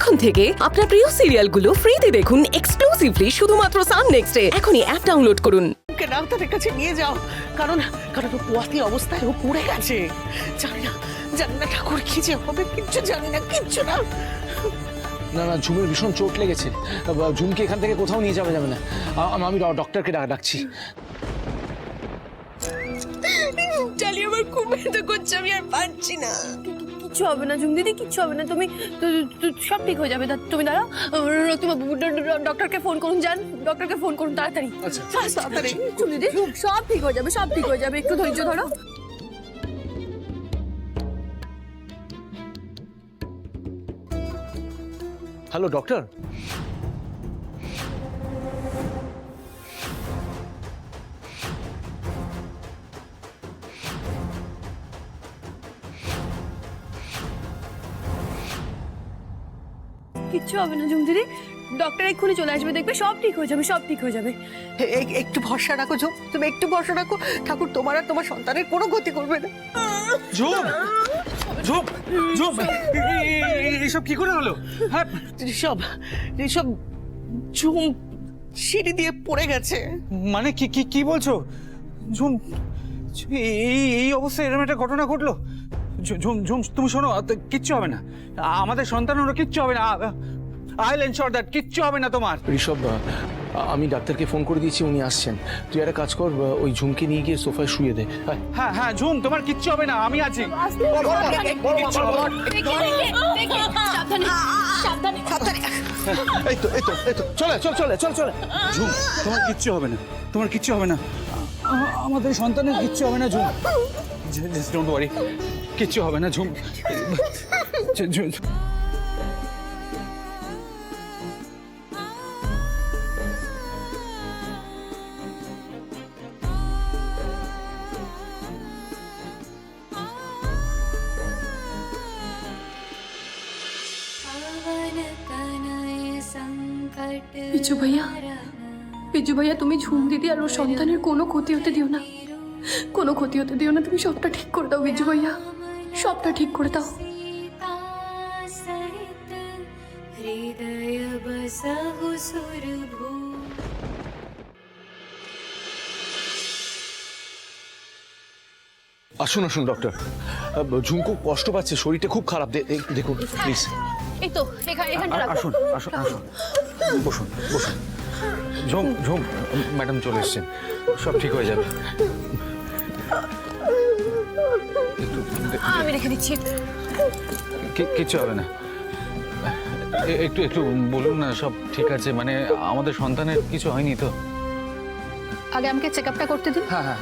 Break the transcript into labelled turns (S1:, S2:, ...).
S1: এখন থেকে আপনার প্রিয় সিরিয়ালগুলো ফ্রিতে দেখুন এক্সক্লুসিভলি শুধুমাত্র সান নেক্সটে। এখনই অ্যাপ ডাউনলোড করুন।
S2: ওকে ডাক্তারের কাছে নিয়ে যাও, কারণ কারণ ও পোয়াতি অবস্থায় ও পড়ে গেছে। জানি না ঠাকুর কি যে হবে, কিচ্ছু জানি না, কিচ্ছু না।
S3: না না, ঝুমের ভীষণ চোট লেগেছে। ঝুমকে এখান থেকে কোথাও নিয়ে যাবে না। আমি ডক্টরকে ডাকছি।
S1: চালিয়ে আমার খুব ব্যথা করছে, আমি আর পারছি না।
S4: কিচ্ছু হবে না ঝুম দিদি, কিচ্ছু হবে না। তুমি সব ঠিক হয়ে যাবে। তুমি দাঁড়াও, ডক্টরকে ফোন করুন, যান ডক্টরকে ফোন করুন তাড়াতাড়ি।
S2: তাড়াতাড়ি
S4: ঝুম দিদি সব ঠিক হয়ে যাবে, সব ঠিক হয়ে যাবে, একটু ধৈর্য ধরো।
S3: Hello doctor.
S4: কিচ্ছু হবে না ঝুম দিদি, ডক্টর এক্ষুনি চলে আসবে, দেখবে সব ঠিক হয়ে যাবে, সব ঠিক হয়ে যাবে।
S2: একটু ভরসা রাখো ঝুম, তুমি একটু ভরসা রাখো। ঠাকুর তোমার আর তোমার সন্তানের কোনো ক্ষতি করবে না।
S5: ঝুম ঝুম ঝুম, এইসব কি করে হলো? হ্যাঁ,
S2: ঋষভ ঝুম সিঁড়ি দিয়ে পড়ে গেছে।
S5: মানে কি কি কি বলছো? ঝুম, এই অবস্থায় এরকম একটা ঘটনা ঘটলো? ঝুম ঝুম, তুমি শোনো, কিচ্ছু হবে না, আমাদের সন্তানেরও কিচ্ছু হবে না। আইল এনশিওর দ্যাট কিচ্ছু হবে না তোমার।
S3: ঋষভ, আমি ডাক্তারকে ফোন করে দিয়েছি, উনি আসছেন। তুই একটা কাজ কর, ওই ঝুমকে নিয়ে গিয়ে সোফায় শুয়ে দে।
S5: হ্যাঁ হ্যাঁ ঝুম, তোমার কিচ্ছু হবে না, আমি আছি। কিচ্ছু হবে না।
S3: এই তো চলে।
S5: ঝুম, তোমার কিচ্ছু হবে না, তোমার কিচ্ছু হবে না, আমাদের সন্তানের কিচ্ছু হবে না। ঝুম, জাস্ট ডোন্ট ওয়ারি, কিচ্ছু হবে না। ঝুম,
S4: বিজু ভাইয়া তুমি ঝুম দিদি আর ওর সন্তানের কোনো ক্ষতি হতে দিও না, কোনো ক্ষতি হতে দিও না। তুমি সবটা ঠিক করে দাও বিজু ভাইয়া, সবটা ঠিক করে দাও।
S3: আসুন ডক্টর। ঝুম খুব কষ্ট পাচ্ছে, শরীরটা খুব খারাপ। দেখুন প্লিজ।
S4: এই তো এখানটা রাখো।
S5: আসুন আসুন আসুন, বসুন। ঝুম ঝুম, ম্যাডাম চলে এসছেন, সব ঠিক হয়ে যাবে।
S4: আমি রেখে দিচ্ছি।
S5: কিচ্ছু হবে না, একটু বলুন না সব ঠিক আছে, মানে আমাদের সন্তানের কিছু হয়নি তো?
S4: আগে আমাকে চেক আপটা করতে দিন।
S5: হ্যাঁ হ্যাঁ।